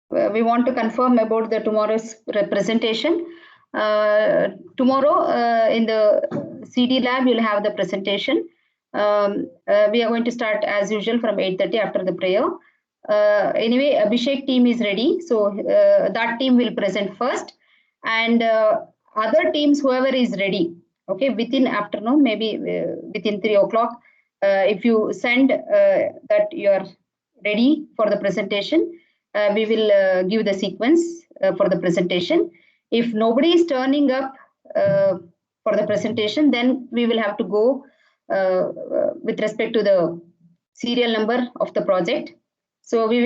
we want to confirm about the tomorrow's presentation. Tomorrow in the CD lab, you'll have the presentation. We are going to start as usual from 8:30 after the prayer. Anyway, Abhishek team is ready, so that team will present first, and other teams, whoever is ready, okay, within afternoon, maybe within 3 o'clock, if you send that you are ready for the presentation, we will give the sequence for the presentation. If nobody is turning up for the presentation, then we will have to go with respect to the serial number of the project. So we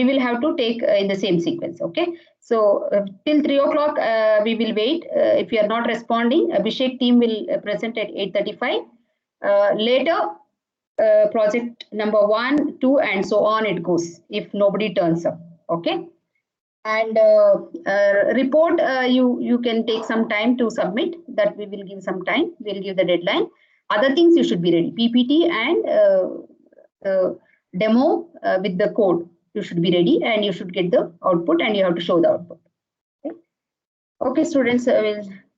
will have to take in the same sequence. Okay. So till 3 o'clock we will wait. If you are not responding, Abhishek team will present at 8:35. Later, project number 1, 2, and so on it goes. If nobody turns up. Okay. And report, you can take some time to submit. That we will give some time. We'll give the deadline. Other things you should be ready. PPT and demo with the code. You should be ready, and you should get the output, and you have to show the output. Okay, okay students,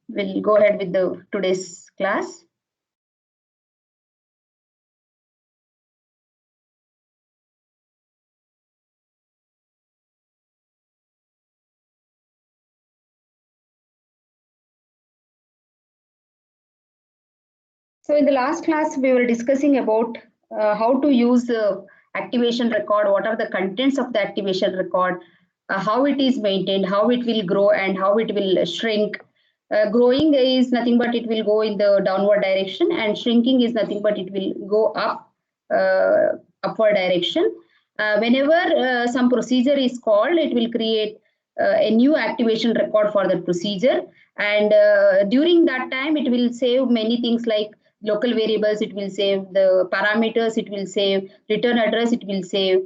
we'll go ahead with the today's class. So in the last class, we were discussing about how to use the activation record, what are the contents of the activation record, how it is maintained, how it will grow, and how it will shrink. Growing is nothing but it will go in the downward direction, and shrinking is nothing but it will go up, upward direction. Whenever some procedure is called, it will create a new activation record for the procedure. And during that time, it will save many things like local variables, it will save the parameters, it will save return address, it will save.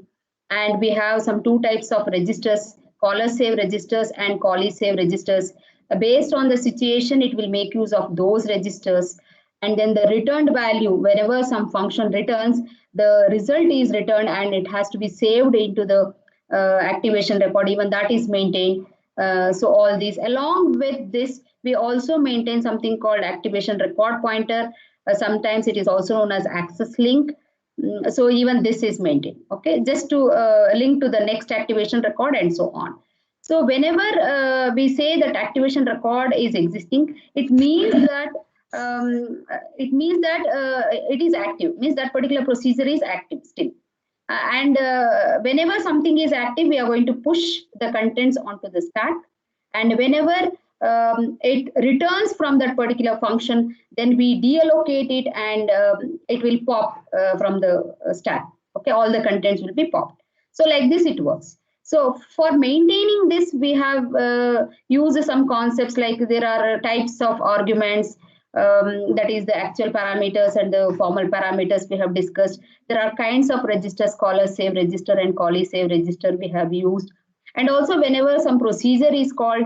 And we have some 2 types of registers, caller save registers and callee save registers. Based on the situation, it will make use of those registers. And then the returned value, whenever some function returns, the result is returned and it has to be saved into the activation record, even that is maintained. So all these, along with this, we also maintain something called activation record pointer. Sometimes it is also known as access link. So even this is maintained, okay, just to link to the next activation record and so on. So whenever we say that activation record is existing, it means that it is active, means that particular procedure is active still. And whenever something is active, we are going to push the contents onto the stack. And whenever it returns from that particular function, then we deallocate it and it will pop from the stack. Okay, all the contents will be popped. So like this it works. So for maintaining this, we have used some concepts like there are types of arguments, that is the actual parameters and the formal parameters we have discussed. There are kinds of registers, caller save register and callee save register we have used. And also whenever some procedure is called,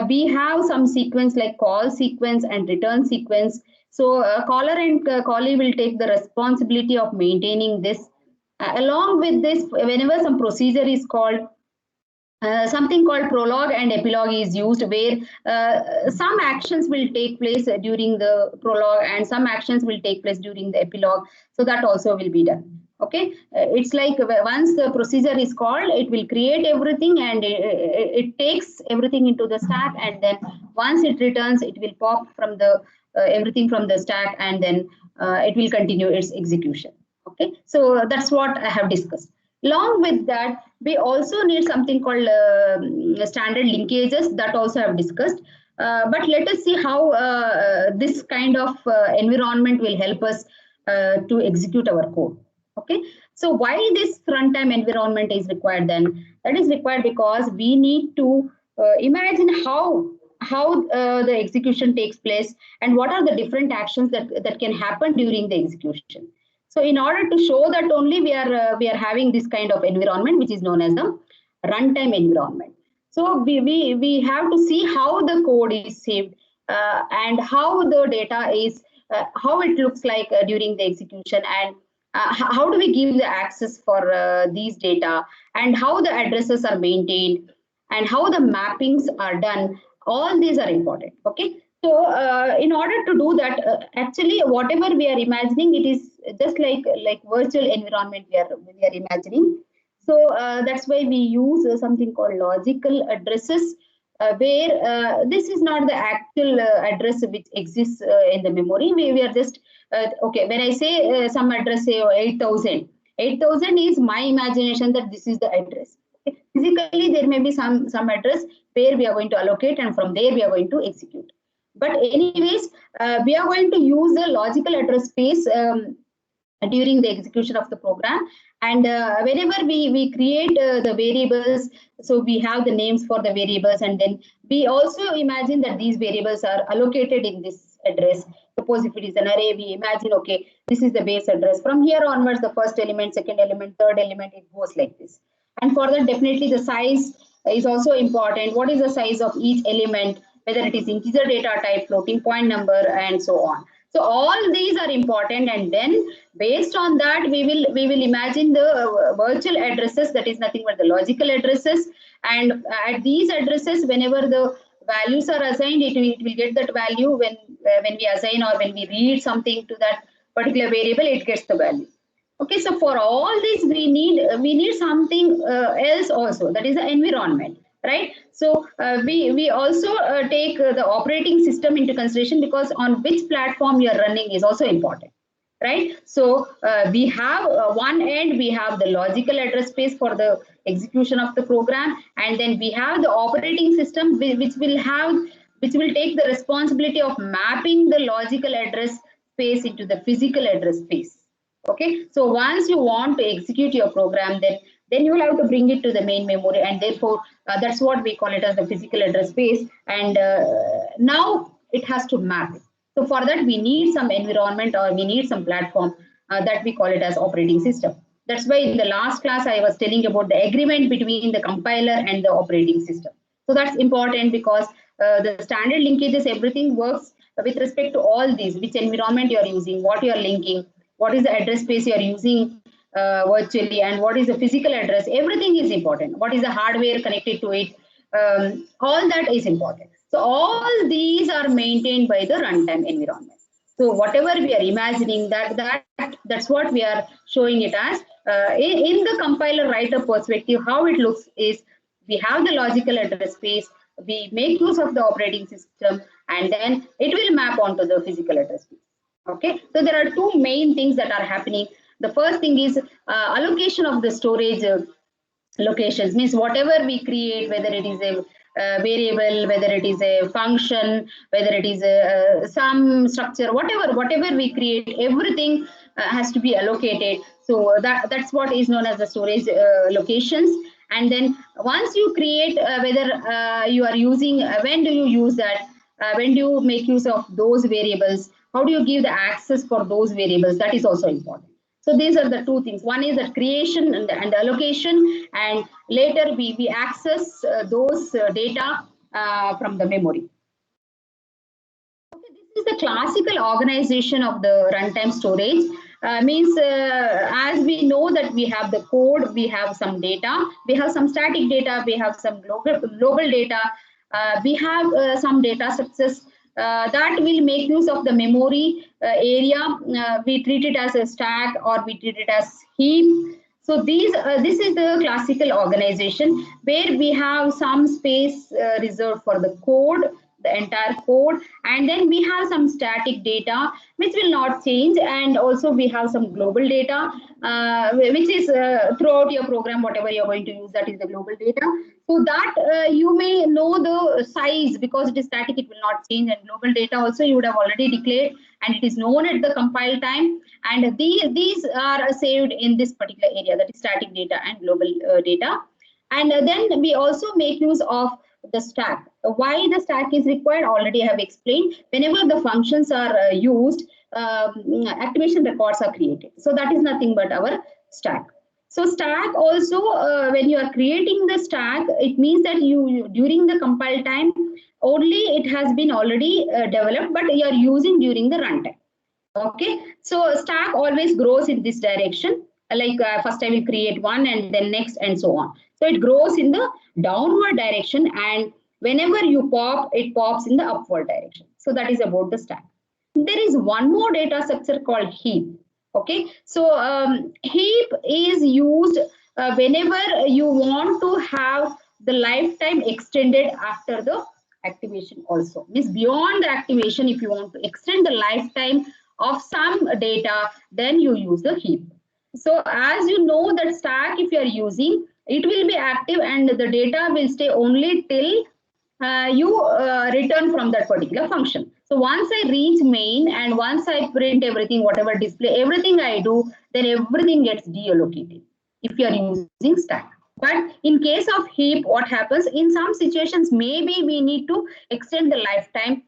we have some sequence like call sequence and return sequence. So caller and callee will take the responsibility of maintaining this. Along with this, whenever some procedure is called, something called prologue and epilogue is used, where some actions will take place during the prologue and some actions will take place during the epilogue. So that also will be done. Okay, it's like once the procedure is called, it will create everything and it takes everything into the stack, and then once it returns, it will pop from the everything from the stack, and then it will continue its execution. Okay, so that's what I have discussed. Along with that, we also need something called standard linkages, that also I have discussed. But let us see how this kind of environment will help us to execute our code. Okay, so why this runtime environment is required then? That is required because we need to imagine how the execution takes place and what are the different actions that can happen during the execution. So in order to show that only, we are having this kind of environment which is known as the runtime environment. So we have to see how the code is saved and how the data is, how it looks like during the execution, and how do we give the access for these data, and how the addresses are maintained, and how the mappings are done. All these are important. Okay. So in order to do that, actually whatever we are imagining, it is just like virtual environment we are imagining. So that's why we use something called logical addresses, where this is not the actual address which exists in the memory. We are just okay. When I say some address, say 8,000, 8,000 is my imagination that this is the address. Okay. Physically, there may be some address where we are going to allocate, and from there we are going to execute. But anyways, we are going to use the logical address space during the execution of the program. And whenever we create the variables, so we have the names for the variables, and then we also imagine that these variables are allocated in this address. Suppose if it is an array, we imagine, okay, this is the base address. From here onwards, the first element, second element, third element, it goes like this. And for that, definitely the size is also important. What is the size of each element, whether it is integer data type, floating point number, and so on. So all these are important, and then based on that we will imagine the virtual addresses, that is nothing but the logical addresses. And at these addresses, whenever the values are assigned, it will get that value. When we assign or when we read something to that particular variable, it gets the value. Okay, so for all this we need something else also, that is the environment, right? So we also take the operating system into consideration, because on which platform you are running is also important, right? So we have one end, we have the logical address space for the execution of the program, and then we have the operating system which will take the responsibility of mapping the logical address space into the physical address space. Okay, so once you want to execute your program, then you will have to bring it to the main memory, and therefore that's what we call it as the physical address space. And now it has to map it. So for that we need some environment, or we need some platform that we call it as operating system. That's why in the last class I was telling about the agreement between the compiler and the operating system. So that's important, because the standard linkages, everything works with respect to all these, which environment you are using, what you are linking, what is the address space you are using virtually, and what is the physical address. Everything is important. What is the hardware connected to it? All that is important. So all these are maintained by the runtime environment. So whatever we are imagining, that's what we are showing it as. In the compiler writer perspective, how it looks is, we have the logical address space, we make use of the operating system, and then it will map onto the physical address space. Okay, so there are two main things that are happening. The first thing is allocation of the storage locations, means whatever we create, whether it is a variable, whether it is a function, whether it is a some structure, whatever we create, everything has to be allocated. So that's what is known as the storage locations. And then once you create, whether you are using, when do you use that, when do you make use of those variables, how do you give the access for those variables, that is also important. So these are the two things. One is the creation and the allocation, and later we access those data from the memory. Okay, this is the classical organization of the runtime storage. Means as we know that we have the code, we have some data, we have some static data, we have some global data, we have some data structures that will make use of the memory area. We treat it as a stack, or we treat it as heap. So this is the classical organization, where we have some space reserved for the code, the entire code, and then we have some static data which will not change, and also we have some global data which is throughout your program, whatever you're going to use, that is the global data. So that you may know the size, because it is static, it will not change, and global data also you would have already declared, and it is known at the compile time, and these are saved in this particular area, that is static data and global data. And then we also make use of the stack. Why the stack is required, already I have explained. Whenever the functions are used, activation records are created. So that is nothing but our stack. So stack also, when you are creating the stack, it means that you during the compile time, only it has been already developed, but you are using during the runtime. Okay, so stack always grows in this direction. Like first I will create one, and then next, and so on. So it grows in the downward direction, and whenever you pop, it pops in the upward direction. So that is about the stack. There is one more data structure called heap. Okay, so heap is used whenever you want to have the lifetime extended after the activation also. Means beyond the activation, if you want to extend the lifetime of some data, then you use the heap. So as you know that stack, if you are using, it will be active and the data will stay only till you return from that particular function. So once I reach main and once I print everything, whatever display, everything I do, then everything gets deallocated if you are using stack. But in case of heap, what happens in some situations, maybe we need to extend the lifetime.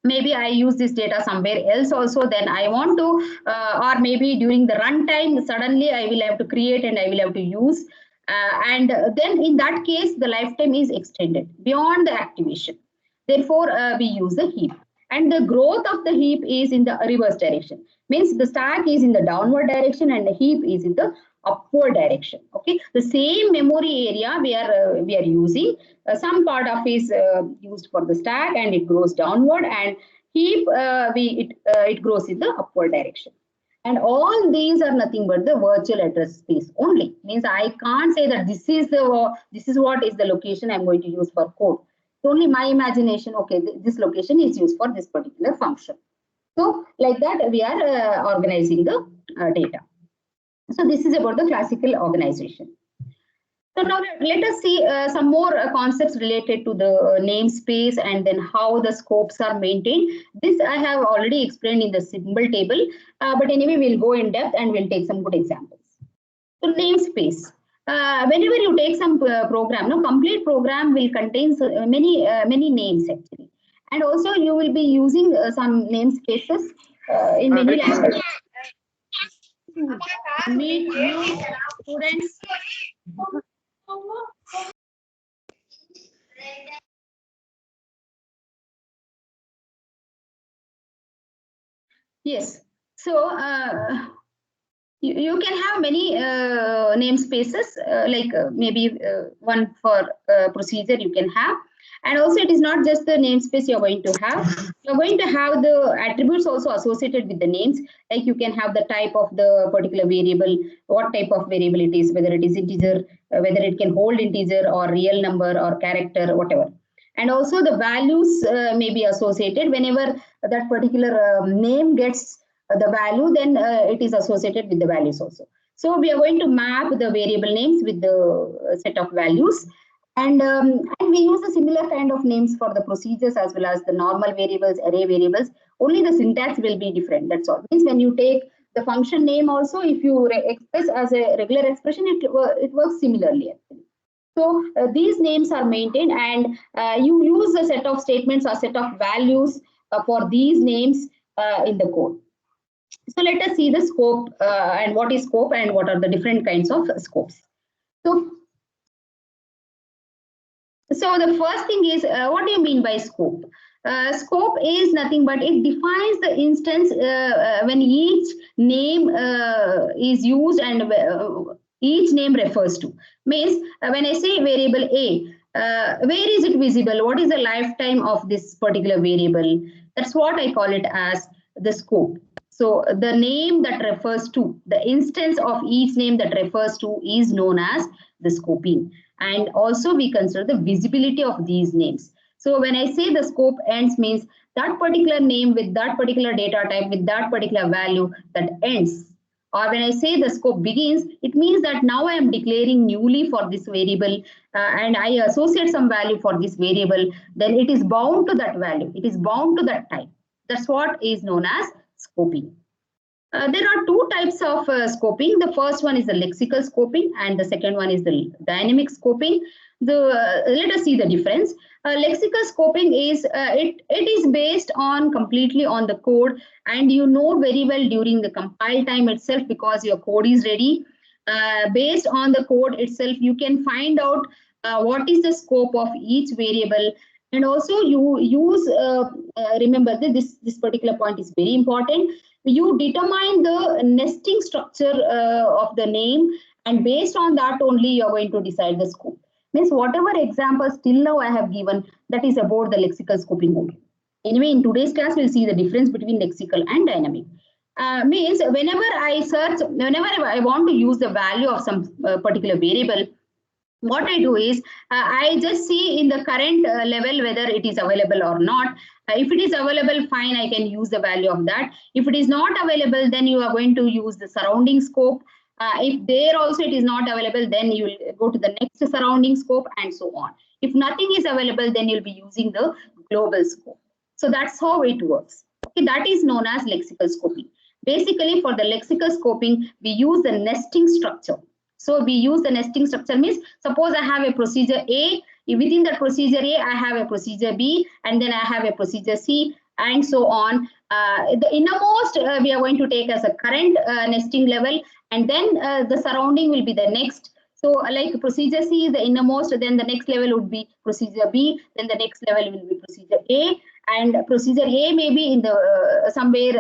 Maybe I use this data somewhere else also, then I want to, or maybe during the runtime, suddenly I will have to create and I will have to use. And then in that case, the lifetime is extended beyond the activation. Therefore, we use the heap. And the growth of the heap is in the reverse direction. Means the stack is in the downward direction and the heap is in the upward direction. Okay, the same memory area we are using. Some part of is used for the stack and it grows downward, and heap it grows in the upward direction. And all these are nothing but the virtual address space only. Means I can't say that this is what is the location I'm going to use for code. It's only my imagination. Okay, this location is used for this particular function. So like that, we are organizing the data. So this is about the classical organization. So now let us see some more concepts related to the namespace and then how the scopes are maintained. This I have already explained in the symbol table, but anyway, we'll go in depth and we'll take some good examples. So namespace. Whenever you take some program, no, complete program will contain many names actually. And also you will be using some namespaces in many languages. Meet new students. Yes. So you can have many namespaces, like maybe one for procedure you can have. And also it is not just the namespace you're going to have. You're going to have the attributes also associated with the names. Like you can have the type of the particular variable, what type of variable it is, whether it is integer, whether it can hold integer or real number or character, whatever. And also the values may be associated. Whenever that particular name gets the value, then it is associated with the values also. So we are going to map the variable names with the set of values. And we use a similar kind of names for the procedures as well as the normal variables, array variables. Only the syntax will be different. That's all. Means when you take the function name also, if you express as a regular expression, it works similarly actually. So these names are maintained, and you use a set of statements or set of values for these names in the code. So let us see the scope and what is scope and what are the different kinds of scopes. So the first thing is, what do you mean by scope? Scope is nothing but it defines the instance when each name is used and each name refers to. Means when I say variable A, where is it visible? What is the lifetime of this particular variable? That's what I call it as the scope. So the name that refers to, the instance of each name that refers to is known as the scoping. And also we consider the visibility of these names. So when I say the scope ends, means that particular name with that particular data type with that particular value that ends. Or when I say the scope begins, it means that now I am declaring newly for this variable and I associate some value for this variable, then it is bound to that value. It is bound to that type. That's what is known as scoping. There are two types of scoping. The first one is the lexical scoping and the second one is the dynamic scoping. Let us see the difference. Lexical scoping is, it is based on completely on the code, and you know very well during the compile time itself, because your code is ready. Based on the code itself, you can find out what is the scope of each variable. And also you use, remember that this particular point is very important. You determine the nesting structure of the name, And based on that only, you are going to decide the scope. Means whatever examples till now I have given, that is about the lexical scoping only. Anyway, in today's class, we'll see the difference between lexical and dynamic. Means whenever I search, whenever I want to use the value of some particular variable, what I do is I just see in the current level whether it is available or not. If it is available, fine, I can use the value of that. If it is not available, then you are going to use the surrounding scope. If there also it is not available, then you will go to the next surrounding scope and so on. If nothing is available, then you'll be using the global scope. So that's how it works. Okay, that is known as lexical scoping. Basically, for the lexical scoping, we use the nesting structure. So we use the nesting structure means, suppose I have a procedure A, within that procedure A, I have a procedure B, and then I have a procedure C, and so on. The innermost we are going to take as a current nesting level, and then the surrounding will be the next. So like procedure C is the innermost, then the next level would be procedure B, then the next level will be procedure A, and procedure A may be in the somewhere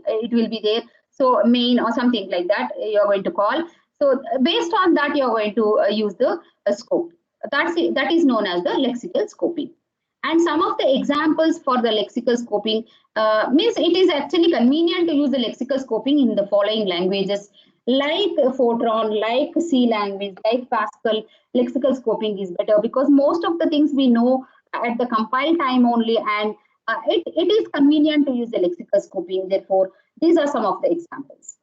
it will be there. So main or something like that you are going to call. So based on that, you are going to use the scope. That is known as the lexical scoping. And some of the examples for the lexical scoping means it is actually convenient to use the lexical scoping in the following languages like Fortran, like C language, like Pascal. Lexical scoping is better because most of the things we know at the compile time only, and it is convenient to use the lexical scoping. Therefore, these are some of the examples.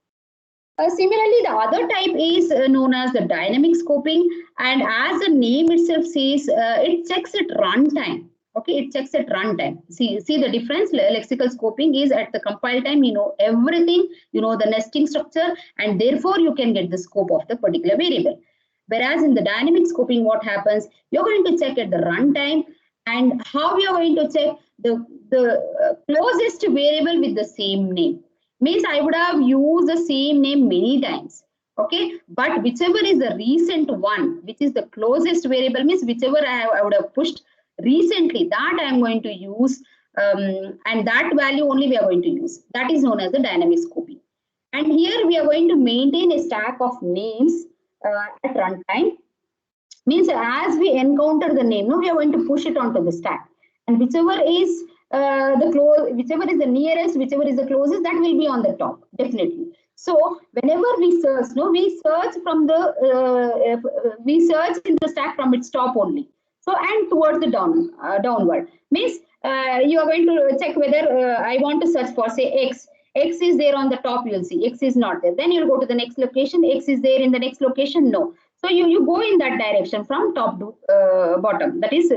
Similarly, the other type is known as the dynamic scoping, and as the name itself says, it checks at runtime. Okay, it checks at runtime. See the difference. Lexical scoping is at the compile time, you know everything, you know the nesting structure, and therefore you can get the scope of the particular variable. Whereas in the dynamic scoping, what happens? You're going to check at the runtime, and how we are going to check the closest variable with the same name. Means I would have used the same name many times, okay, but whichever is the recent one, which is the closest variable, means whichever I would have pushed recently, that I am going to use, and that value only we are going to use. That is known as the dynamic scoping. And here we are going to maintain a stack of names at runtime. Means as we encounter the name, no, we are going to push it onto the stack, and whichever is whichever is the nearest, whichever is the closest, that will be on the top, definitely. So whenever we search, no, we search from the we search in the stack from its top only. So and towards the downward means you are going to check whether I want to search for say X. X is there on the top, you'll see X is not there. Then you'll go to the next location. X is there in the next location, no. So you go in that direction from top to bottom, that is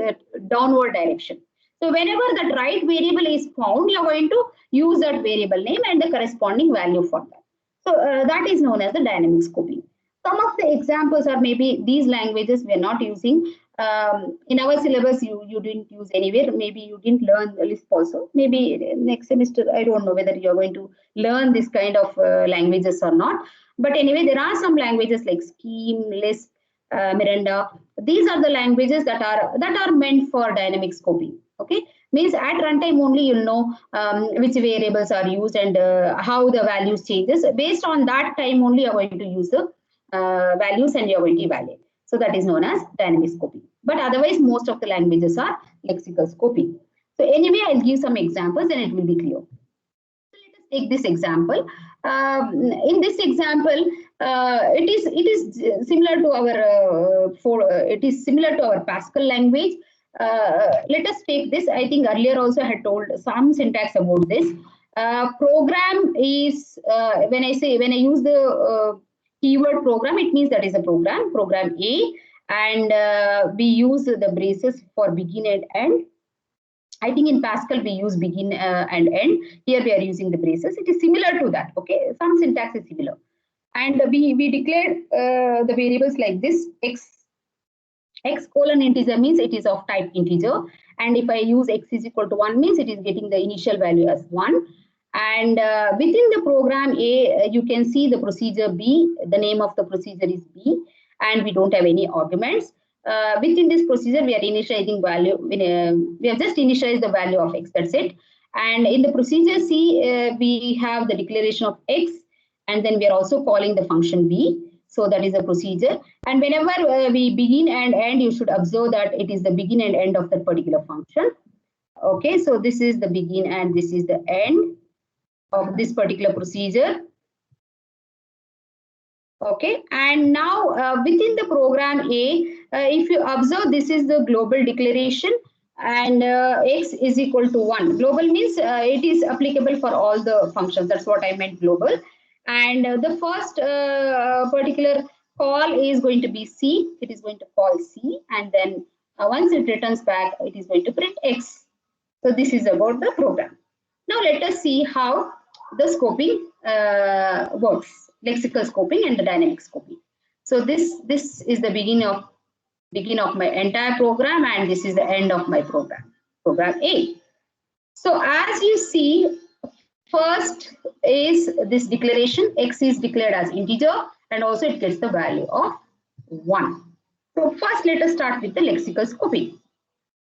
downward direction. So whenever that right variable is found, you are going to use that variable name and the corresponding value for that. So that is known as the dynamic scoping. Some of the examples are maybe these languages we are not using. In our syllabus, you didn't use anywhere. Maybe you didn't learn Lisp also. Maybe next semester, I don't know whether you are going to learn this kind of languages or not. But anyway, there are some languages like Scheme, Lisp, Miranda. These are the languages that are meant for dynamic scoping. Okay, means at runtime only you'll know which variables are used and how the values changes. Based on that time only you're going to use the values and you're going to evaluate. So that is known as dynamic scoping. But otherwise, most of the languages are lexical scoping. So anyway, I'll give some examples and it will be clear. So let us take this example. In this example, it is similar to our it is similar to our Pascal language. Let us take this. I think earlier also I had told some syntax about this. Program is when I use the keyword program, it means that is a program A, and we use the braces for begin and end. I think in Pascal we use begin and end. Here we are using the braces. It is similar to that. Okay, some syntax is similar, and we declared the variables like this. X colon integer means it is of type integer, and if I use x is equal to 1 means it is getting the initial value as 1. And within the program A, you can see the procedure B. The name of the procedure is B, and we don't have any arguments. Within this procedure, we are initializing value. We have just initialized the value of x. That's it. And in the procedure C, we have the declaration of x, and then we are also calling the function B. So that is the procedure. And whenever we begin and end, you should observe that it is the begin and end of that particular function. Okay, so this is the begin and this is the end of this particular procedure. Okay, and now within the program A, if you observe, this is the global declaration, and x is equal to 1. Global means it is applicable for all the functions. That's what I meant, global. And the first particular call is going to be C. It is going to call C, and then once it returns back, it is going to print X. So this is about the program. Now let us see how the scoping works. Lexical scoping and the dynamic scoping. So this is the beginning of my entire program, and this is the end of my program A. So as you see, first is this declaration. X is declared as integer, and also it gets the value of 1. So first let us start with the lexical scoping.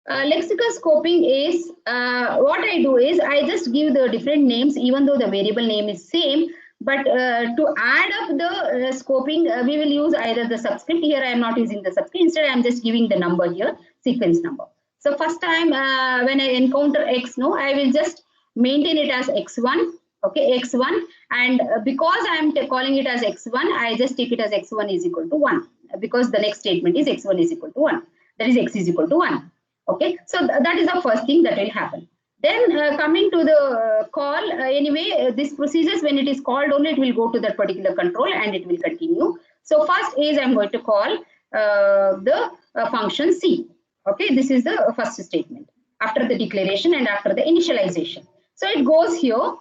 Lexical scoping is what I do is I just give the different names even though the variable name is same. But to add up the scoping, we will use either the subscript. Here I am not using the subscript. Instead, I am just giving the number here, sequence number. So first time when I encounter X, I will just maintain it as X1. Okay, X1. And because I am calling it as X1, I just take it as X1 is equal to 1. Because the next statement is X1 is equal to 1. That is X is equal to 1. Okay, so that is the first thing that will happen. Then coming to the call, anyway, this procedures, when it is called only, it will go to that particular control and it will continue. So first is I'm going to call the function C. Okay, this is the first statement after the declaration and after the initialization. So it goes here,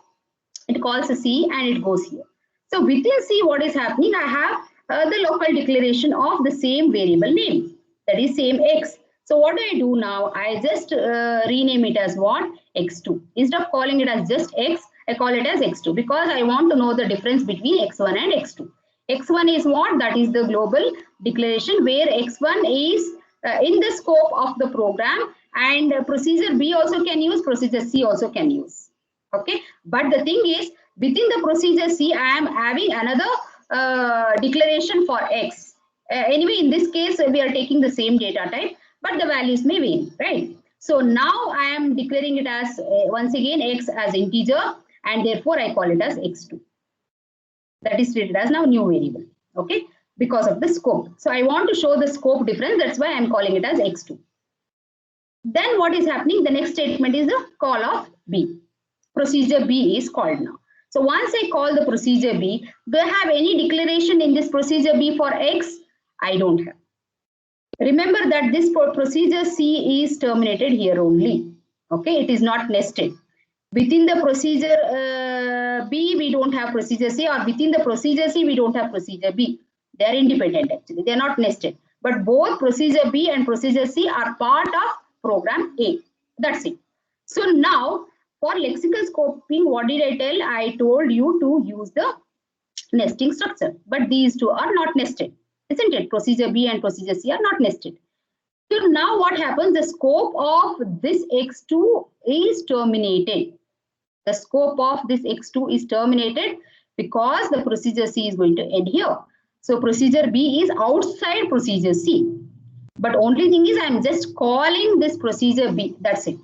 it calls a C and it goes here. So within C, what is happening? I have the local declaration of the same variable name, that is same X. So what do I do now? I just rename it as what? X2. Instead of calling it as just X, I call it as X2 because I want to know the difference between X1 and X2. X1 is what? That is the global declaration where X1 is in the scope of the program, and procedure B also can use, procedure C also can use. Okay, but the thing is within the procedure C, I am having another declaration for X. Anyway, in this case, we are taking the same data type, but the values may vary, right? So now I am declaring it as once again X as integer, and therefore I call it as X2. That is treated as now new variable, okay, because of the scope. So I want to show the scope difference, that's why I am calling it as X2. Then what is happening? The next statement is the call of B. Procedure B is called now. So once I call the procedure B, do I have any declaration in this procedure B for X? I don't have. Remember that this procedure C is terminated here only. Okay, it is not nested. Within the procedure B, we don't have procedure C, or within the procedure C, we don't have procedure B. They are independent actually. They are not nested. But both procedure B and procedure C are part of program A. That's it. So now for lexical scoping, what did I tell? I told you to use the nesting structure. But these two are not nested. Isn't it? Procedure B and procedure C are not nested. So now what happens? The scope of this X2 is terminated. The scope of this X2 is terminated because the procedure C is going to end here. So procedure B is outside procedure C. But only thing is I am just calling this procedure B. That's it.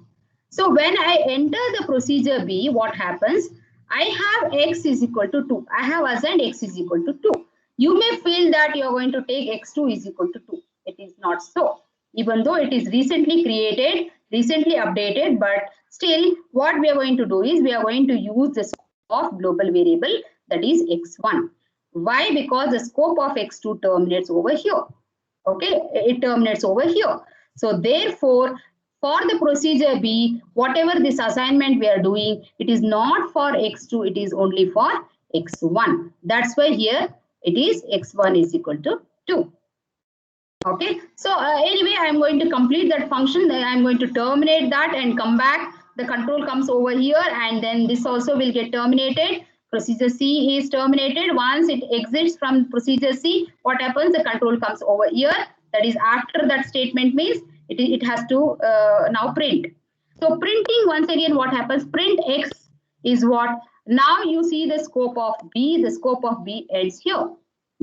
So when I enter the procedure B, what happens? I have X is equal to 2. I have assigned X is equal to 2. You may feel that you are going to take X2 is equal to 2. It is not so. Even though it is recently created, recently updated, but still what we are going to do is we are going to use the scope of global variable, that is X1. Why? Because the scope of X2 terminates over here. Okay, it terminates over here. So therefore, for the procedure B, whatever this assignment we are doing, it is not for X2, it is only for X1. That's why here it is X1 is equal to 2. Okay, so anyway, I am going to complete that function. Then I am going to terminate that and come back. The control comes over here, and then this also will get terminated. Procedure C is terminated. Once it exits from procedure C, what happens? The control comes over here. That is after that statement means it has to now print. So printing, once again, what happens? Print X is what? Now you see the scope of B. The scope of B ends here.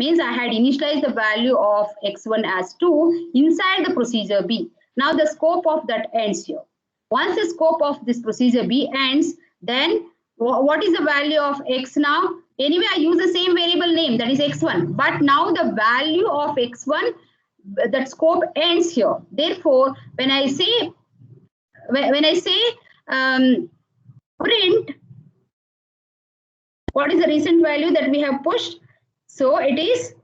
means I had initialized the value of x1 as 2 inside the procedure B. Now the scope of that ends here. Once the scope of this procedure B ends, then what is the value of x now? Anyway, I use the same variable name, that is x1, but now the value of x1, that scope ends here. Therefore, when I say print, what is the recent value that we have pushed? So it is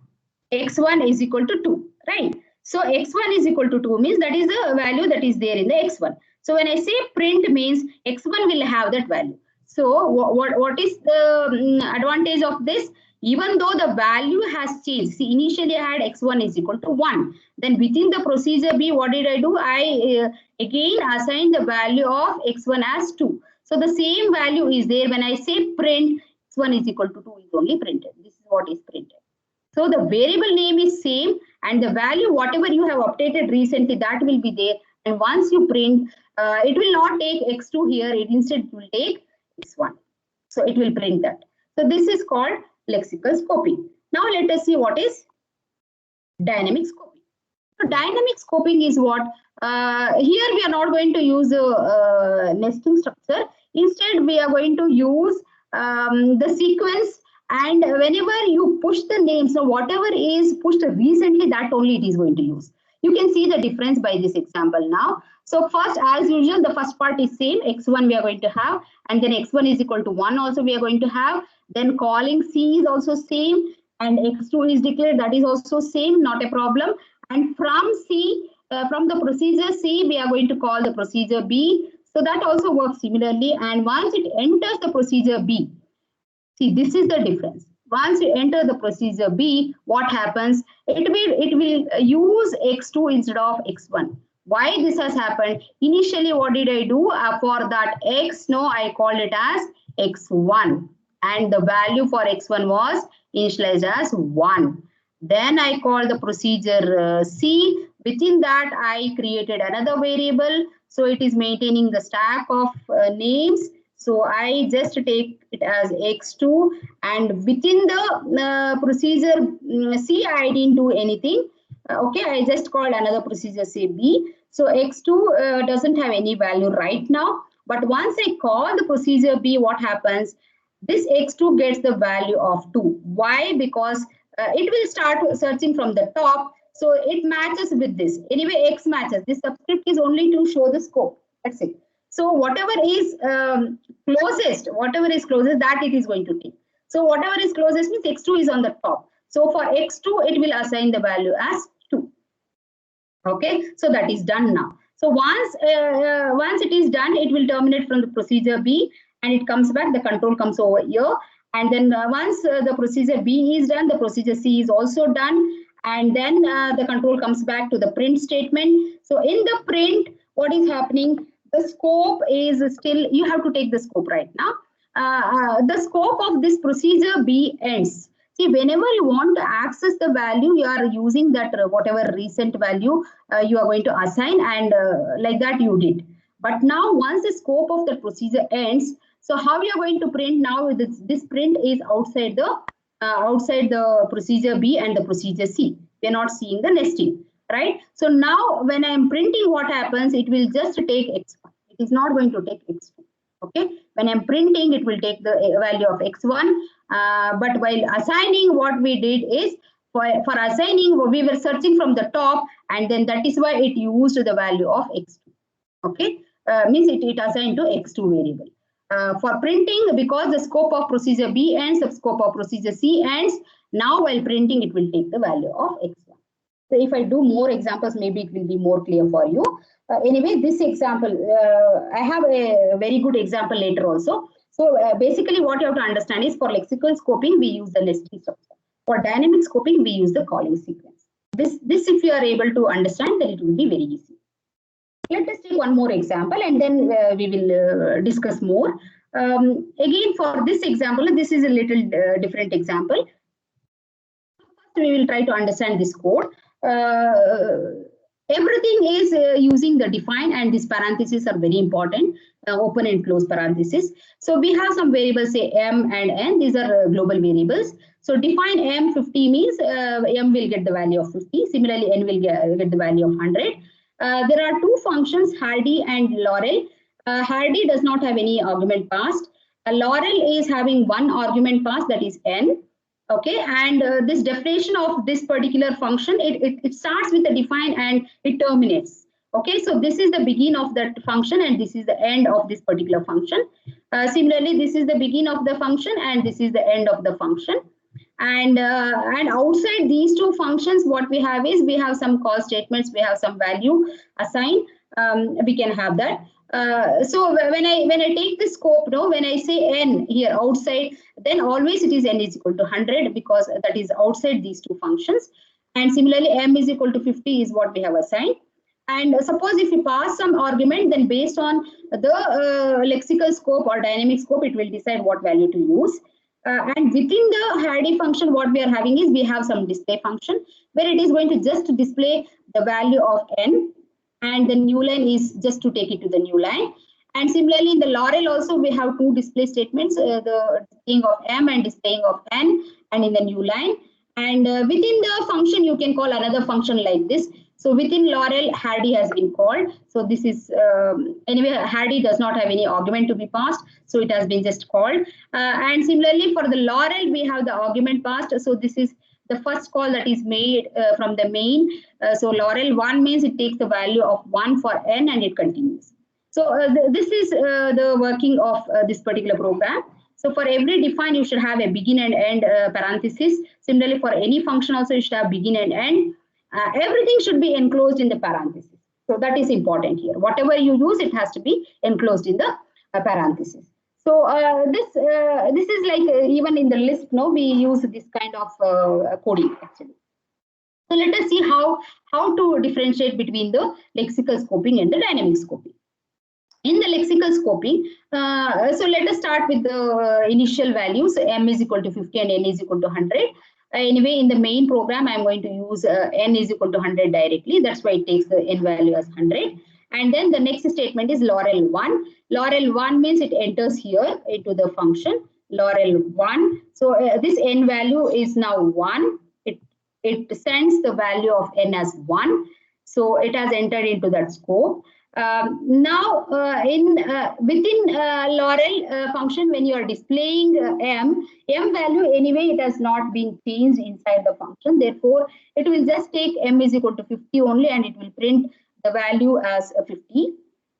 x1 is equal to 2, right? So x1 is equal to 2 means that is the value that is there in the x1. So when I say print means x1 will have that value. So what is the advantage of this? Even though the value has changed, see, initially I had x1 is equal to 1. Then within the procedure B, what did I do? I again assigned the value of x1 as 2. So the same value is there. When I say print, x1 is equal to 2 is only printed. This is what is printed. So the variable name is same and the value, whatever you have updated recently, that will be there. And once you print, it will not take x2 here. It instead will take x1. So it will print that. So this is called lexical scoping. Now let us see what is dynamic scoping. So dynamic scoping is what? Here we are not going to use a nesting structure. Instead, we are going to use the sequence, and whenever you push the name, so whatever is pushed recently, that only it is going to use. You can see the difference by this example now. So first, as usual, the first part is same, x1 we are going to have, and then x1 is equal to 1 also we are going to have. Then calling C is also same, and x2 is declared, that is also same, not a problem. And from C, from the procedure C, we are going to call the procedure B. So that also works similarly. And once it enters the procedure B, see, this is the difference. Once you enter the procedure B, what happens? It will use x2 instead of x1. Why this has happened? Initially, what did I do? For that x, no, I called it as x1. And the value for x1 was initialized as 1. Then I called the procedure C. Within that, I created another variable. So it is maintaining the stack of names. So I just take it as x2, and within the procedure C, I didn't do anything. Okay, I just called another procedure say B. So x2 doesn't have any value right now. But once I call the procedure B, what happens? This x2 gets the value of 2. Why? Because it will start searching from the top. So it matches with this. Anyway, x matches. This subscript is only to show the scope. That's it. So whatever is closest, that it is going to take. So whatever is closest means x2 is on the top. So for x2, it will assign the value as 2. Okay, so that is done now. So once it is done, it will terminate from the procedure B, and it comes back. The control comes over here, and then once the procedure B is done, the procedure C is also done, and then the control comes back to the print statement. So in the print, what is happening? The scope is still, you have to take the scope right now. The scope of this procedure B ends. See, whenever you want to access the value, you are using that whatever recent value you are going to assign, and like that you did. But now once the scope of the procedure ends, so how you are going to print now? This print is outside the procedure B and the procedure C. We are not seeing the nesting. Right? So now when I am printing, what happens? It will just take x1. It is not going to take x2. Okay? When I'm printing, it will take the value of x1. But while assigning, what we did is, for assigning, we were searching from the top, and then that is why it used the value of x2. Okay? Means it assigned to x2 variable. For printing, because the scope of procedure B ends, the scope of procedure C ends, now while printing, it will take the value of x1. So if I do more examples, maybe it will be more clear for you. Anyway, this example, I have a very good example later also. So basically what you have to understand is, for lexical scoping, we use the nesting structure. For dynamic scoping, we use the calling sequence. This if you are able to understand, then it will be very easy. Let us take one more example, and then we will discuss more. Again, for this example, this is a little different example. First, we will try to understand this code. Everything is using the define, and these parentheses are very important, open and close parentheses. So we have some variables, say m and n. These are global variables. So define m 50 means m will get the value of 50. Similarly, n will get the value of 100. There are two functions, Hardy and Laurel. Hardy does not have any argument passed. Laurel is having one argument passed, that is n. Okay, and this definition of this particular function, it starts with the define and it terminates. Okay, so this is the begin of that function and this is the end of this particular function. Similarly, this is the begin of the function and this is the end of the function. And outside these two functions, what we have is, we have some call statements, we have some value assigned, we can have that. So when I take the scope, no, when I say n here outside, then always it is n is equal to 100 because that is outside these two functions. And similarly, m is equal to 50 is what we have assigned. And suppose if you pass some argument, then based on the lexical scope or dynamic scope, it will decide what value to use. And within the Hardy function, what we are having is, we have some display function where it is going to just display the value of n, and the new line is just to take it to the new line. And similarly, in the Laurel also, we have two display statements, the displaying of m and displaying of n, and in the new line. And within the function, you can call another function like this. So within Laurel, Hardy has been called. So this is, anyway, Hardy does not have any argument to be passed. So it has been just called. And similarly, for the Laurel, we have the argument passed. So this is the first call that is made from the main. So Laurel 1 means it takes the value of 1 for n and it continues. So this is the working of this particular program. So for every define, you should have a begin and end parenthesis. Similarly, for any function also, you should have begin and end. Everything should be enclosed in the parenthesis. So that is important here. Whatever you use, it has to be enclosed in the parenthesis. So this is like even in the Lisp, no, we use this kind of coding actually. So let us see how to differentiate between the lexical scoping and the dynamic scoping. In the lexical scoping, so let us start with the initial values. M is equal to 50 and n is equal to 100. Anyway, in the main program, I'm going to use n is equal to 100 directly. That's why it takes the n value as 100. And then the next statement is Laurel 1. Laurel 1 means it enters here into the function Laurel 1. So this n value is now 1. It sends the value of n as 1. So it has entered into that scope. Now, within Laurel function, when you are displaying m value, anyway, it has not been changed inside the function. Therefore, it will just take m is equal to 50 only, and it will print the value as 50,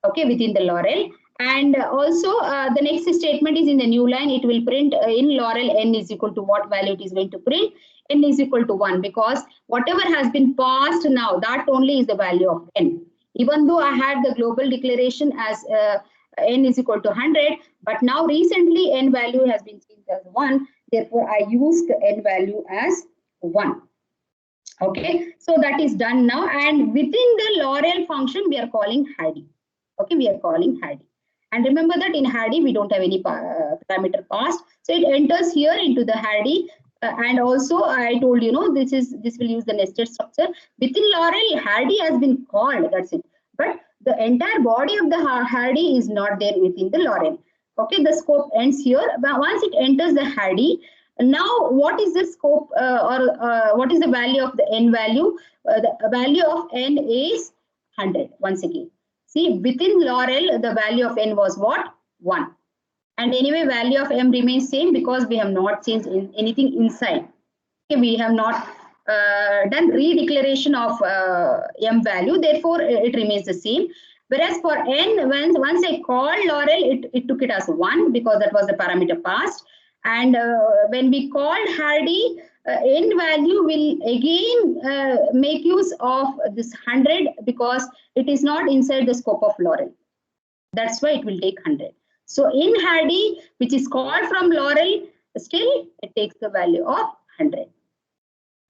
okay, within the Laurel. And also, the next statement is in the new line. It will print in Laurel n is equal to what value it is going to print. N is equal to 1, because whatever has been passed now, that only is the value of n. Even though I had the global declaration as n is equal to 100, but now recently n value has been changed as 1. Therefore, I use the n value as 1. Okay, so that is done now. And within the Laurel function, we are calling Hardy. Okay, we are calling Hardy. And remember that in Hardy, we don't have any parameter passed. So it enters here into the Hardy. And also, I told you, know, this will use the nested structure. Within Laurel, Hardy has been called, that's it. But the entire body of the Hardy is not there within the Laurel. Okay, the scope ends here. But once it enters the Hardy, now what is the scope what is the value of the n value? The value of n is 100 once again. See, within Laurel, the value of n was what? 1. And anyway, value of m remains same because we have not changed anything inside. Okay, we have not done redeclaration of m value. Therefore, it remains the same. Whereas for n, once I called Laurel, it took it as 1 because that was the parameter passed. And when we called Hardy, n value will again make use of this 100 because it is not inside the scope of Laurel. That's why it will take 100. So in Hardy, which is called from Laurel, still it takes the value of 100.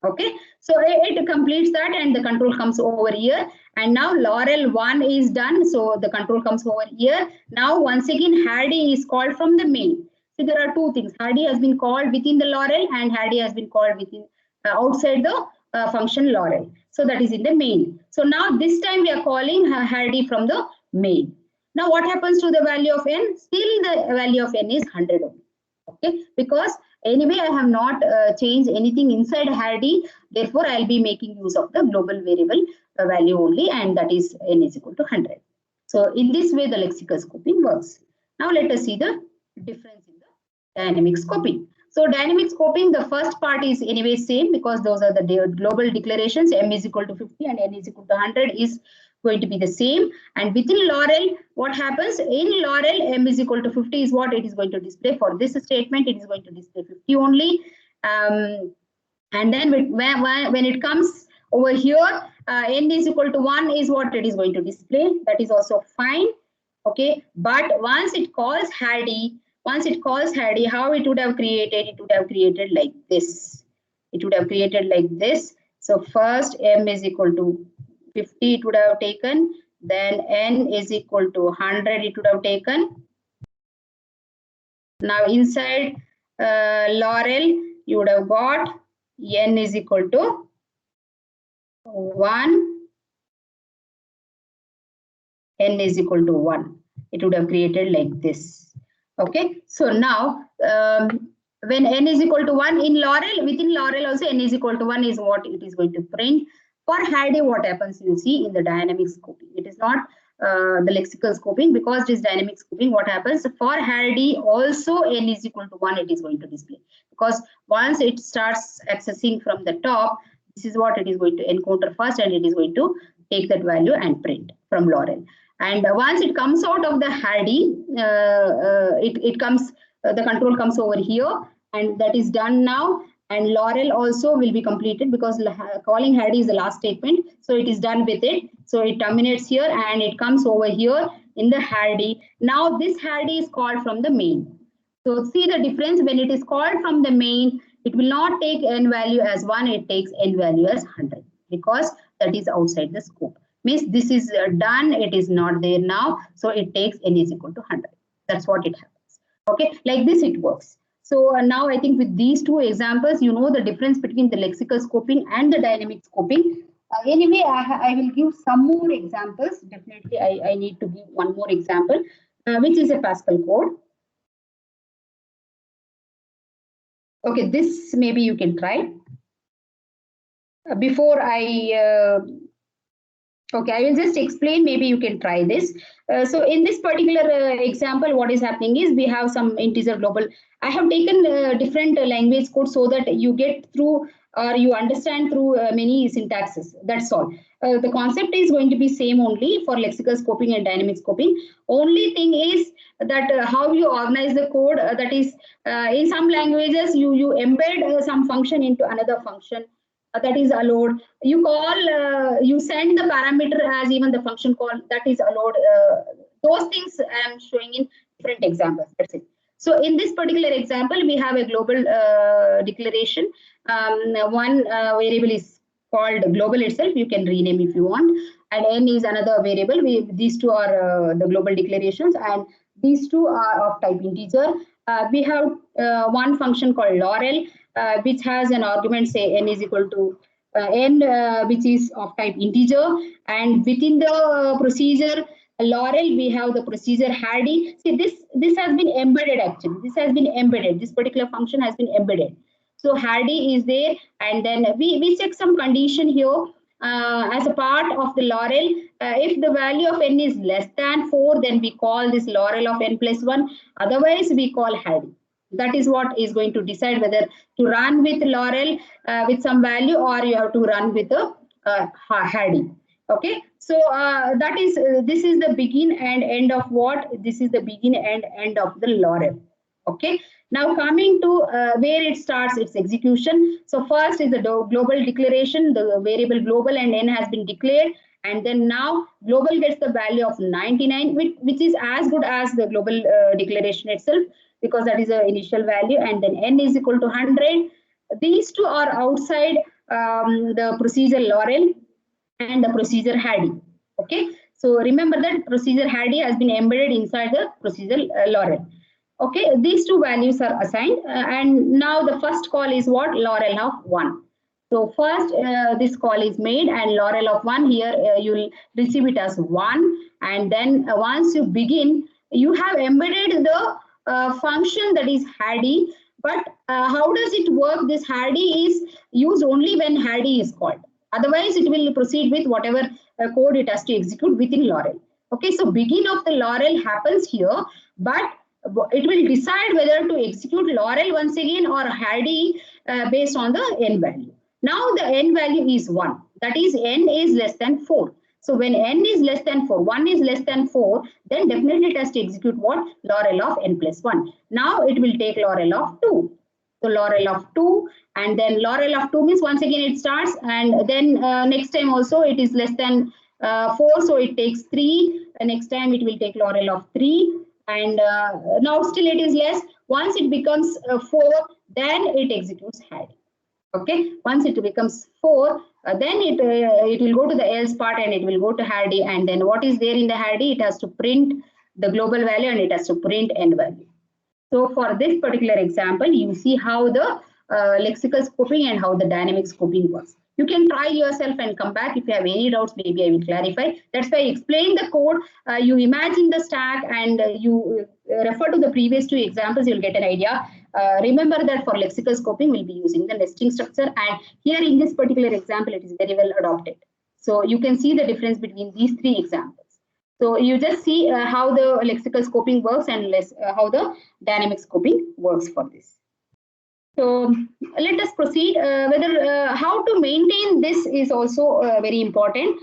Okay, so it completes that and the control comes over here. And now Laurel 1 is done. So the control comes over here. Now once again, Hardy is called from the main. So there are two things. Hardy has been called within the Laurel and Hardy has been called within outside the function Laurel. So that is in the main. So now this time we are calling Hardy from the main. Now what happens to the value of n? Still the value of n is 100 only. Okay, because anyway I have not changed anything inside Hardy, therefore I'll be making use of the global variable value only, and that is n is equal to 100. So in this way the lexical scoping works. Now let us see the difference in the dynamic scoping. So dynamic scoping, the first part is anyway same, because those are the global declarations. M is equal to 50 and n is equal to 100 is going to be the same. And within Laurel, what happens? In Laurel, M is equal to 50 is what it is going to display. For this statement, it is going to display 50 only. And then when it comes over here, n is equal to 1 is what it is going to display. That is also fine. Okay, but once it calls Hardy, how it would have created? It would have created like this. It would have created like this. So first M is equal to 50 it would have taken, then n is equal to 100 it would have taken. Now inside Laurel you would have got n is equal to 1, n is equal to 1. It would have created like this. Okay, so now when n is equal to 1 in Laurel, within Laurel also n is equal to 1 is what it is going to print. For Hardy, what happens you see in the dynamic scoping? It is not the lexical scoping, because this dynamic scoping, what happens for Hardy also n is equal to 1 it is going to display, because once it starts accessing from the top, this is what it is going to encounter first, and it is going to take that value and print from Laurel. And once it comes out of the Hardy, it comes, the control comes over here, and that is done now. And Laurel also will be completed, because calling Hardy is the last statement. So it is done with it. So it terminates here and it comes over here in the Hardy. Now this Hardy is called from the main. So see the difference. When it is called from the main, it will not take n value as 1, it takes n value as 100, because that is outside the scope. Means this is done, it is not there now, so it takes n is equal to 100. That's what it happens. Okay, like this it works. So now I think with these two examples, you know the difference between the lexical scoping and the dynamic scoping. Anyway, I will give some more examples. Definitely, I need to give one more example, which is a Pascal code. Okay, this maybe you can try. Before I okay, I will just explain, maybe you can try this. So in this particular example, what is happening is we have some integer global. I have taken different language code so that you get through, or you understand through many syntaxes. That's all. The concept is going to be same only for lexical scoping and dynamic scoping. Only thing is that how you organize the code, that is in some languages you embed some function into another function. That is allowed. You call, you send the parameter as even the function call, that is allowed. Those things I am showing in different examples. That's it. So in this particular example, we have a global declaration. One variable is called global itself. You can rename if you want. And n is another variable. These two are the global declarations, and these two are of type integer. We have one function called Laurel, which has an argument, say n is equal to n, which is of type integer. And within the procedure Laurel, we have the procedure Hardy. See, this has been embedded actually. This has been embedded. This particular function has been embedded. So Hardy is there, and then we check some condition here. As a part of the Laurel, if the value of n is less than 4, then we call this Laurel of n plus 1. Otherwise, we call Hardy. That is what is going to decide whether to run with Laurel with some value, or you have to run with the Hardy. Okay, so that is this is the begin and end of what? This is the begin and end of the Laurel. Okay, now coming to where it starts its execution. So first is the global declaration. The variable global and n has been declared, and then now global gets the value of 99, which is as good as the global declaration itself, because that is the initial value, and then n is equal to 100. These two are outside the procedure Laurel and the procedure Hardy. Okay, so remember that procedure Hardy has been embedded inside the procedure Laurel. Okay, these two values are assigned, and now the first call is what? Laurel of 1. So first this call is made and Laurel of 1 here you'll receive it as 1, and then once you begin you have embedded the function that is Hardy, but how does it work? This Hardy is used only when Hardy is called. Otherwise it will proceed with whatever code it has to execute within Laurel. Okay, so begin of the Laurel happens here, but it will decide whether to execute Laurel once again or Hardy based on the n value. Now the n value is 1. That is n is less than 4. So when n is less than 4, 1 is less than 4, then definitely it has to execute what? Laurel of n plus 1. Now it will take Laurel of 2. So Laurel of 2, and then Laurel of 2 means once again it starts, and then next time also it is less than 4, so it takes 3. Next time it will take Laurel of 3, and now still it is less. Once it becomes 4, then it executes Hardy. Okay, once it becomes 4, then it will go to the else part and it will go to Hardy, and then what is there in the Hardy? It has to print the global value and it has to print n value. So for this particular example, you see how the lexical scoping and how the dynamic scoping works. You can try yourself and come back. If you have any doubts, maybe I will clarify. That's why I explain the code. You imagine the stack and you refer to the previous 2 examples, you'll get an idea. Remember that for lexical scoping, we'll be using the nesting structure. And here in this particular example, it is very well adopted. So you can see the difference between these 3 examples. So you just see how the lexical scoping works and how the dynamic scoping works for this. So let us proceed. How to maintain this is also very important.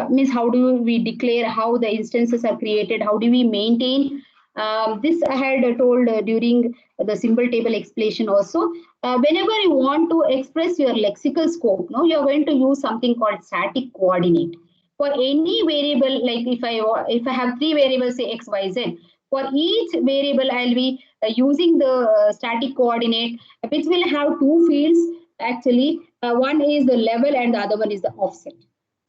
Means how do we declare how the instances are created? How do we maintain? This I had told during the symbol table explanation also. Whenever you want to express your lexical scope, no, you are going to use something called static coordinate. For any variable, like if I have 3 variables, say x, y, z, for each variable I'll be using the static coordinate, which will have 2 fields actually. One is the level and the other one is the offset.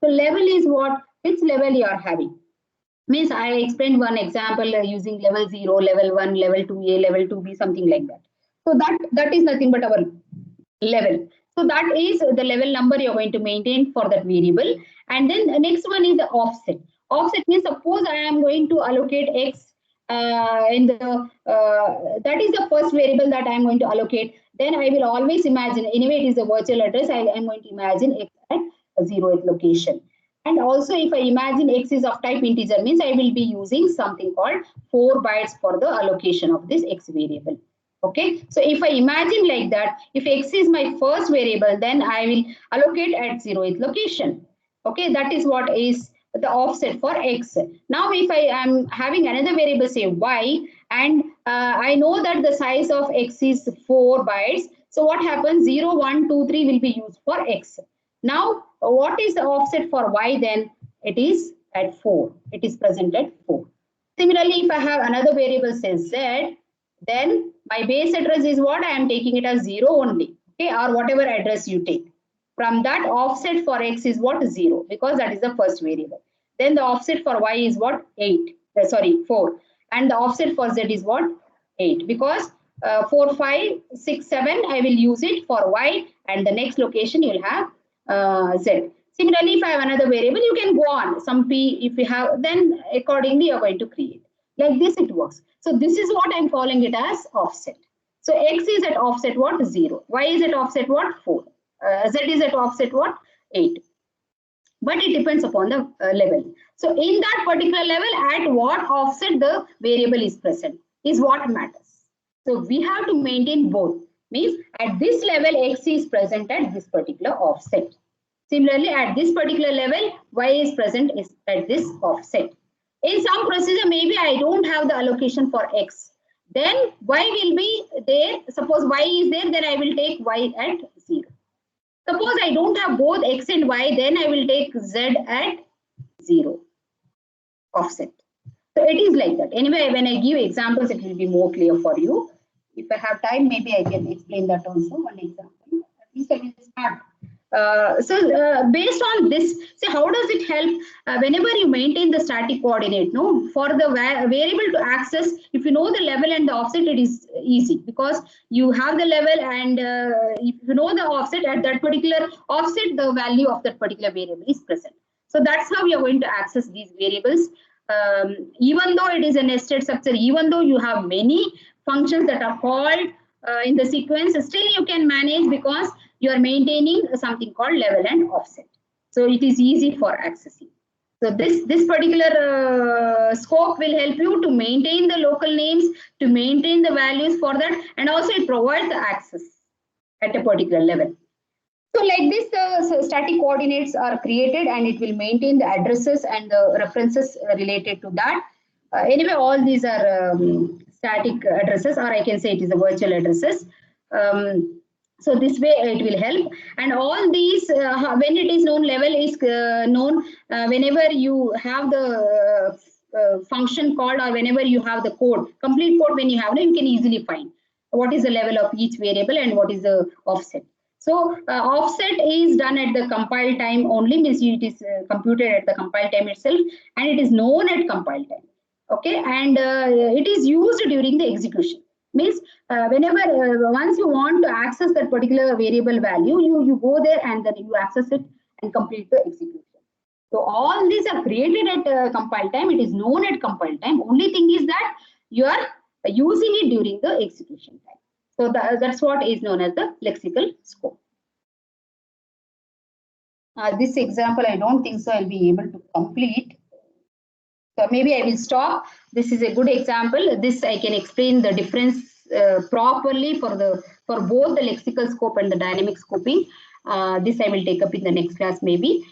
So level is what? Which level you are having. Means I explained one example using level 0, level 1, level 2a, level 2b, something like that. So that is nothing but our level. So that is the level number you're going to maintain for that variable. And then the next one is the offset. Offset means suppose I am going to allocate x in the that is the first variable that I am going to allocate. Then I will always imagine, anyway it is a virtual address, I am going to imagine x at a 0th location. And also if I imagine x is of type integer, means I will be using something called 4 bytes for the allocation of this x variable. Okay, so if I imagine like that, if x is my first variable, then I will allocate at 0th location. Okay, that is what is the offset for x. Now if I am having another variable, say y, and I know that the size of x is 4 bytes. So what happens? 0, 1, 2, 3 will be used for x. Now what is the offset for y then? It is at 4. It is present at 4. Similarly, if I have another variable, say z, then my base address is what? I am taking it as 0 only, okay, or whatever address you take. From that, offset for x is what? 0, because that is the first variable. Then the offset for y is what? 4. And the offset for z is what? 8, because 4, 5, 6, 7, I will use it for y, and the next location you will have z. Similarly, if I have another variable, you can go on. Some p, if you have, then accordingly you are going to create. Like this it works. So this is what I'm calling it as offset. So x is at offset what? 0. Y is at offset what? 4. Z is at offset what? 8. But it depends upon the level. So in that particular level, at what offset the variable is present is what matters. So we have to maintain both. Means at this level, x is present at this particular offset. Similarly, at this particular level, y is present at this offset. In some procedure, maybe I don't have the allocation for x. Then y will be there. Suppose y is there, then I will take y at 0. Suppose I don't have both x and y, then I will take z at 0 offset. So it is like that. Anyway, when I give examples, it will be more clear for you. If I have time, maybe I can explain that also. One example. At least I will start Based on this, see how does it help whenever you maintain the static coordinate, no, for the variable to access, if you know the level and the offset, it is easy because you have the level, and if you know the offset, at that particular offset, the value of that particular variable is present. So that's how we are going to access these variables. Even though it is a nested structure, even though you have many functions that are called in the sequence, still you can manage because you are maintaining something called level and offset. So it is easy for accessing. So this particular scope will help you to maintain the local names, to maintain the values for that, and also it provides the access at a particular level. So like this, the static coordinates are created and it will maintain the addresses and the references related to that. Anyway, all these are static addresses, or I can say it is the virtual addresses. So this way it will help. And all these, when it is known, level is known whenever you have the function called, or whenever you have the code, complete code when you have it, you can easily find what is the level of each variable and what is the offset. So offset is done at the compile time only, means it is computed at the compile time itself, and it is known at compile time. Okay, and it is used during the execution. Means whenever once you want to access that particular variable value, you go there and then you access it and complete the execution. So all these are created at compile time. It is known at compile time. Only thing is that you are using it during the execution time. So that's what is known as the lexical scope. This example, I don't think so I'll be able to complete. So maybe I will stop. This is a good example. This I can explain the difference properly for both the lexical scope and the dynamic scoping. This I will take up in the next class maybe.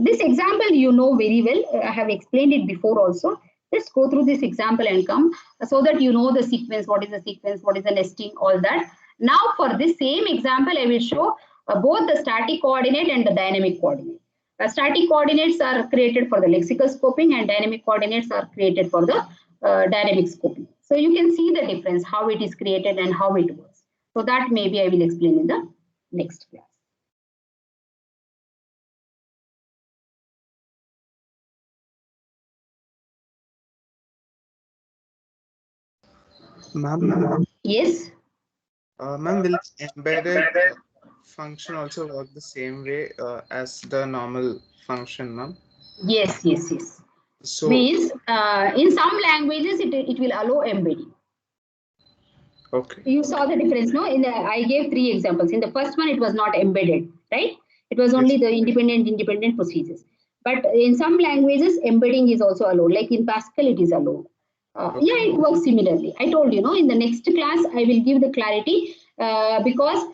This example you know very well. I have explained it before also. Just go through this example and come so that you know the sequence, what is the sequence, what is the nesting, all that. Now for this same example, I will show both the static coordinate and the dynamic coordinate. Static coordinates are created for the lexical scoping and dynamic coordinates are created for the dynamic scoping. So you can see the difference, how it is created and how it works. So that maybe I will explain in the next class. Ma'am? Yes? Ma'am, will embedded function also work the same way as the normal function, ma'am? Yes, yes, yes. So means in some languages it will allow embedding. okay. You saw the difference, no? I gave 3 examples. In the first one, it was not embedded, right? It was only the independent procedures. But in some languages, embedding is also allowed. Like in Pascal, it is allowed. Okay. Yeah, it works similarly. I told you, no, in the next class, I will give the clarity because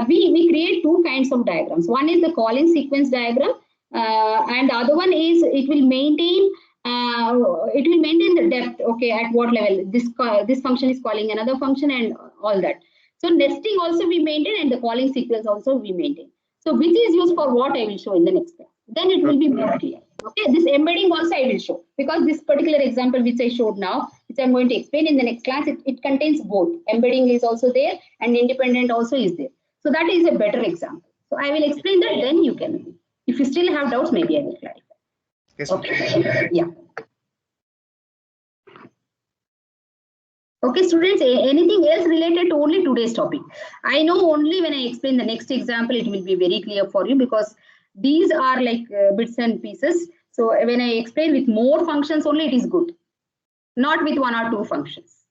we create 2 kinds of diagrams. One is the calling sequence diagram, and the other one is it will maintain the depth. Okay, at what level this function is calling another function and all that. So nesting also we maintain, and the calling sequence also we maintain. So which is used for what, I will show in the next class. Then it will be more clear. Okay, this embedding also I will show, because this particular example which I showed now, which I'm going to explain in the next class, it contains both. Embedding is also there and independent also is there. So that is a better example. So I will explain that, then you can, if you still have doubts, maybe I will clarify. Yes, okay. Yeah. Okay, students, anything else related to only today's topic? I know only when I explain the next example, it will be very clear for you, because these are like bits and pieces. So when I explain with more functions only, it is good. Not with 1 or 2 functions.